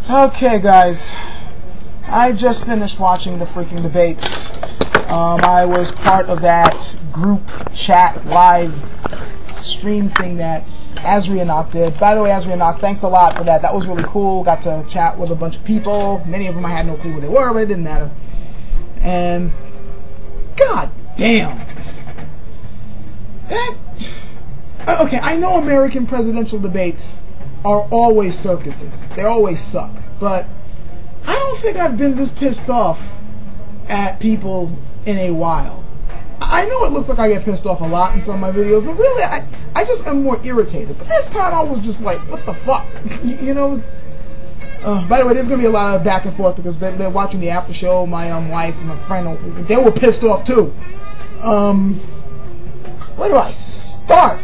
Okay, guys. I just finished watching the freaking debates. I was part of that group chat live stream thing that Asrianock did. By the way, Asrianock, thanks a lot for that. That was really cool. Got to chat with a bunch of people. Many of them I had no clue who they were, but it didn't matter. And god damn. Okay, I know American presidential debates are always circuses. They always suck. But I don't think I've been this pissed off at people in a while. I know it looks like I get pissed off a lot in some of my videos, but really, I just am more irritated. But this time I was just like, what the fuck? You know? By the way, there's going to be a lot of back and forth because they're watching the after show. My wife and my friend, they were pissed off too. Where do I start?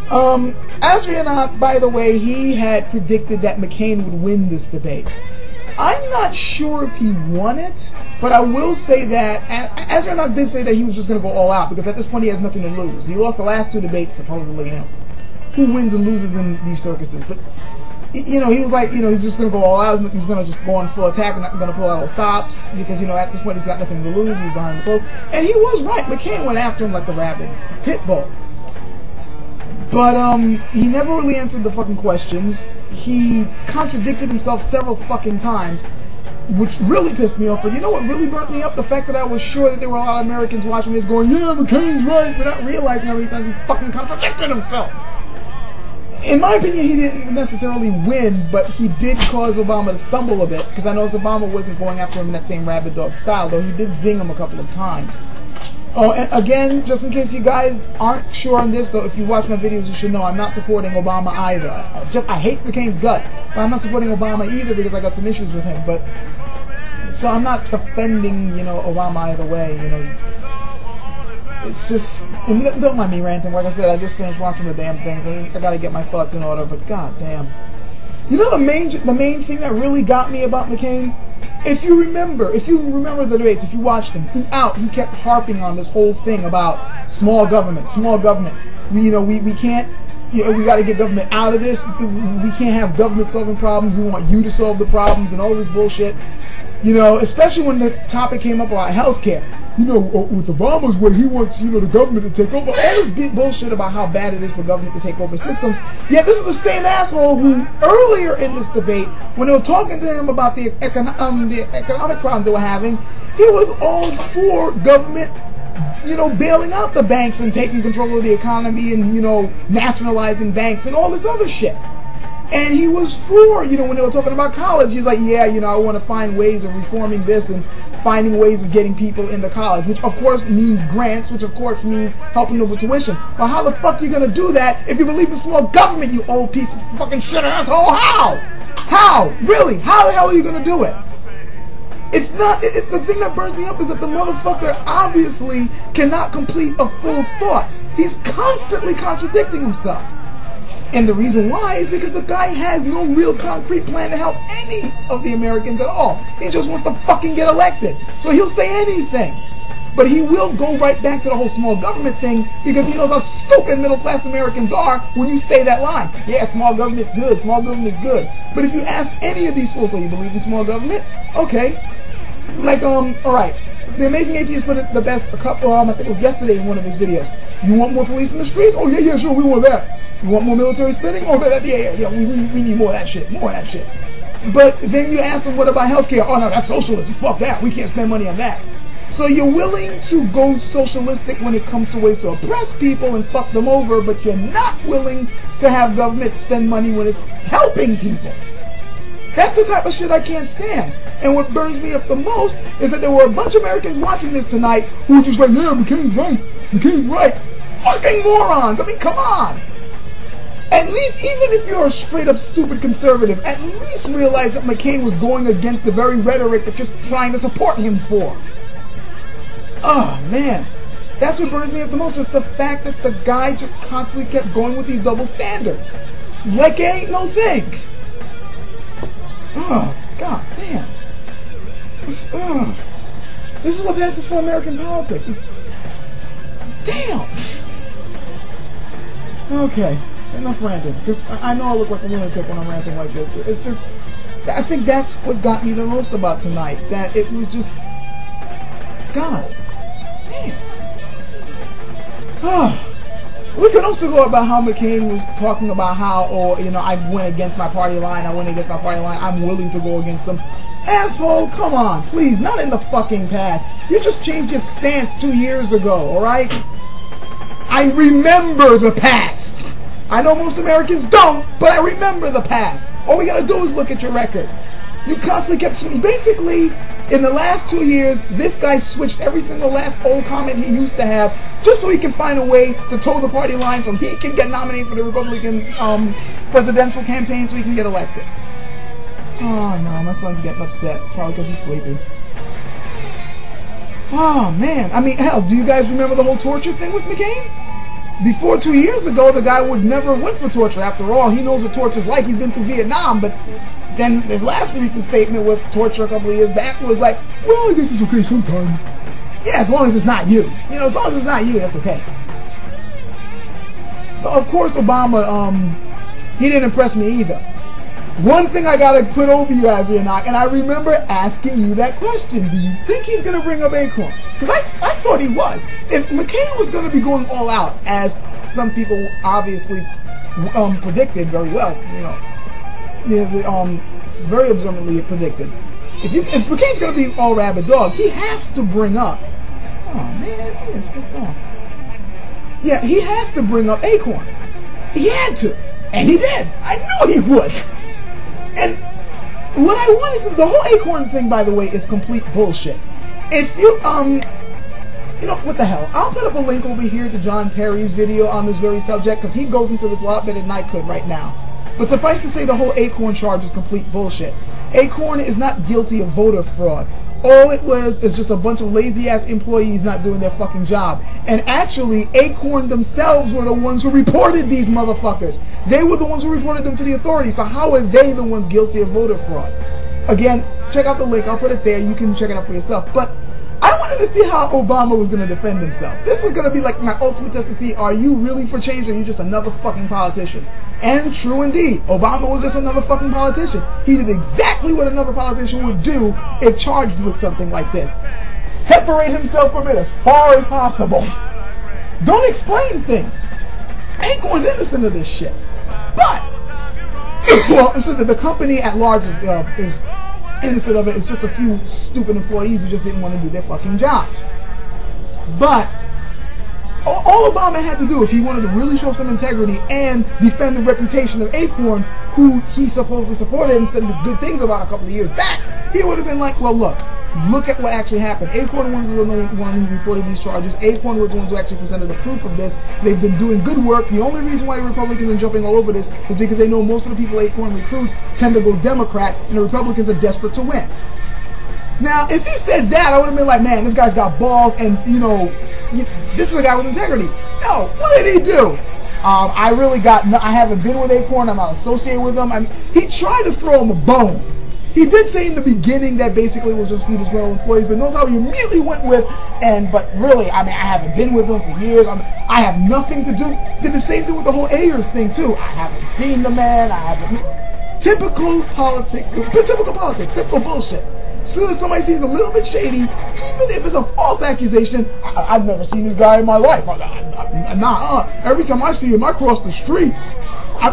Asrianock, by the way, he had predicted that McCain would win this debate. I'm not sure if he won it, but I will say that Asrianock did say that he was just going to go all out because at this point he has nothing to lose. He lost the last two debates, supposedly. You know, who wins and loses in these circuses? But you know, he was like, you know, he's just going to go all out. He's going to just go on full attack and not going to pull out all stops because, you know, at this point he's got nothing to lose. He's behind the post, and he was right. McCain went after him like a rabid pit bull. But he never really answered the fucking questions. He contradicted himself several fucking times, which really pissed me off. But you know what really burnt me up? The fact that I was sure that there were a lot of Americans watching this going, yeah, McCain's right, without realizing how many times he fucking contradicted himself. In my opinion, he didn't necessarily win, but he did cause Obama to stumble a bit, because I noticed Obama wasn't going after him in that same rabid dog style, though he did zing him a couple of times. Oh, and again, just in case you guys aren't sure on this, though, if you watch my videos, you should know I'm not supporting Obama either. I hate McCain's guts, but I'm not supporting Obama either because I got some issues with him. But so I'm not defending, you know, Obama either way. You know, it's just, and don't mind me ranting. Like I said, I just finished watching the damn things. I got to get my thoughts in order. But god damn, you know the main thing that really got me about McCain. If you remember the debates, if you watched them throughout, he kept harping on this whole thing about small government, small government. We can't, you know, we got to get government out of this. We can't have government solving problems. We want you to solve the problems and all this bullshit. You know, especially when the topic came up about healthcare. You know, with Obama's way, he wants, you know, the government to take over. All this big bullshit about how bad it is for government to take over systems. Yet this is the same asshole who earlier in this debate, when they were talking to him about the economic problems they were having, he was all for government, you know, bailing out the banks and taking control of the economy and, you know, nationalizing banks and all this other shit. And he was for, you know, when they were talking about college, he's like, yeah, you know, I want to find ways of reforming this and finding ways of getting people into college, which of course means grants, which of course means helping them with tuition. Well, how the fuck are you going to do that if you believe in small government, you old piece of fucking shit asshole? How? How? Really? How the hell are you going to do it? It's not, the thing that burns me up is that the motherfucker obviously cannot complete a full thought. He's constantly contradicting himself. And the reason why is because the guy has no real concrete plan to help any of the Americans at all. He just wants to fucking get elected. So he'll say anything. But he will go right back to the whole small government thing because he knows how stupid middle-class Americans are when you say that line. Yeah, small government's good, small government's good. But if you ask any of these fools, do you believe in small government? Okay. Like, alright. The Amazing Atheist put it the best, I think it was yesterday in one of his videos. You want more police in the streets? Oh, yeah, sure, we want that. You want more military spending? Oh, yeah, we need more of that shit, But then you ask them, what about healthcare? Oh, no, that's socialism. Fuck that. We can't spend money on that. So you're willing to go socialistic when it comes to ways to oppress people and fuck them over, but you're not willing to have government spend money when it's helping people. That's the type of shit I can't stand. And what burns me up the most is that there were a bunch of Americans watching this tonight who were just like, yeah, McCain's right. McCain's right. Fucking morons. I mean, come on. At least, even if you're a straight up stupid conservative, at least realize that McCain was going against the very rhetoric that you're trying to support him for. Oh, man. That's what burns me up the most, just the fact that the guy just constantly kept going with these double standards. Like it ain't no things. Oh, god damn. This is what passes for American politics. Damn. Okay. enough ranting. Because I know I look like a lunatic when I'm ranting like this. It's just, I think that's what got me the most about tonight. That it was just, God, damn. We could also go about how McCain was talking about how, oh, you know, I went against my party line, I'm willing to go against them. Asshole, come on, please, not in the fucking past. You just changed your stance 2 years ago, alright? I remember the past. I know most Americans don't, but I remember the past. All we gotta do is look at your record. You constantly kept, basically, in the last 2 years, this guy switched every single last old comment he used to have just so he can find a way to toe the party line so he can get nominated for the Republican presidential campaign so he can get elected. Oh no, my son's getting upset. It's probably because he's sleeping. Oh man, I mean, hell, do you guys remember the whole torture thing with McCain? Before 2 years ago, the guy would never went for torture. After all, he knows what torture's like. He's been through Vietnam, but then his last recent statement with torture a couple of years back was like, well, I guess it's okay sometimes. Yeah, as long as it's not you. You know, as long as it's not you, that's okay. But of course, Obama, he didn't impress me either. One thing I gotta put over you, Asrianak, and I remember asking you that question. Do you think he's gonna bring up Acorn? Because I thought he was. If McCain was gonna be going all out, as some people obviously predicted very well, very observantly predicted. If McCain's gonna be all rabid dog, he has to bring up. Oh man, he is pissed off. Yeah, he has to bring up Acorn. He had to, and he did. I knew he would. And what I wanted to, the whole Acorn thing, by the way, is complete bullshit. If you, you know, what the hell? I'll put up a link over here to John Perry's video on this very subject, because he goes into this a lot better than I could right now. But suffice to say, the whole Acorn charge is complete bullshit. Acorn is not guilty of voter fraud. All it was is just a bunch of lazy-ass employees not doing their fucking job. And actually, Acorn themselves were the ones who reported these motherfuckers. They were the ones who reported them to the authorities. So how are they the ones guilty of voter fraud? Again, check out the link. I'll put it there. You can check it out for yourself. But I wanted to see how Obama was going to defend himself. This was going to be like my ultimate test to see, are you really for change or are you just another fucking politician? And true indeed, Obama was just another fucking politician. He did exactly what another politician would do if charged with something like this. Separate himself from it as far as possible. Don't explain things. Acorn's innocent of this shit. But, well, so the company at large is innocent of it. It's just a few stupid employees who just didn't want to do their fucking jobs. But all Obama had to do, if he wanted to really show some integrity and defend the reputation of Acorn, who he supposedly supported and said good things about a couple of years back, he would have been like, well, look at what actually happened. Acorn was the one who reported these charges. Acorn was the ones who actually presented the proof of this. They've been doing good work. The only reason why the Republicans are jumping all over this is because they know most of the people Acorn recruits tend to go Democrat, and the Republicans are desperate to win. Now, if he said that, I would have been like, man, this guy's got balls, and, you know, this is a guy with integrity. No, what did he do? I haven't been with Acorn. I'm not associated with him. He tried to throw him a bone. He did say in the beginning that basically it was just for you disgruntled employees, but notice how he immediately went with, but really, I haven't been with him for years. I have nothing to do. Did the same thing with the whole Ayers thing, too. I haven't seen the man. Typical politics, typical bullshit. As soon as somebody seems a little bit shady, even if it's a false accusation, I've never seen this guy in my life. Every time I see him, I cross the street. I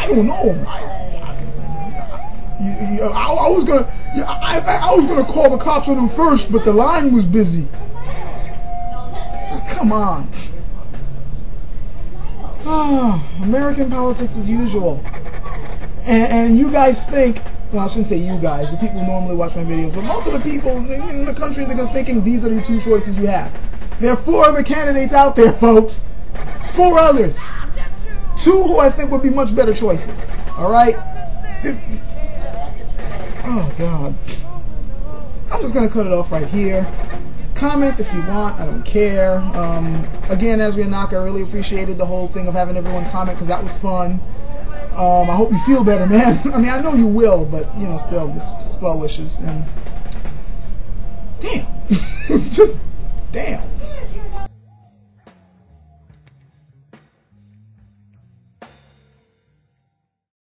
don't know him. I was gonna call the cops on him first, but the line was busy. Come on. American politics as usual. And you guys think, well, I shouldn't say you guys, the people who normally watch my videos, but most of the people in the country, they're thinking these are the two choices you have. There are 4 other candidates out there, folks. It's 4 others. 2 who I think would be much better choices. Alright? Oh, God. I'm just going to cut it off right here. Comment if you want. I don't care. Again, Asrianak, I really appreciated the whole thing of having everyone comment because that was fun. I hope you feel better, man. I know you will, but, you know, still, it's well wishes. And damn. Just damn.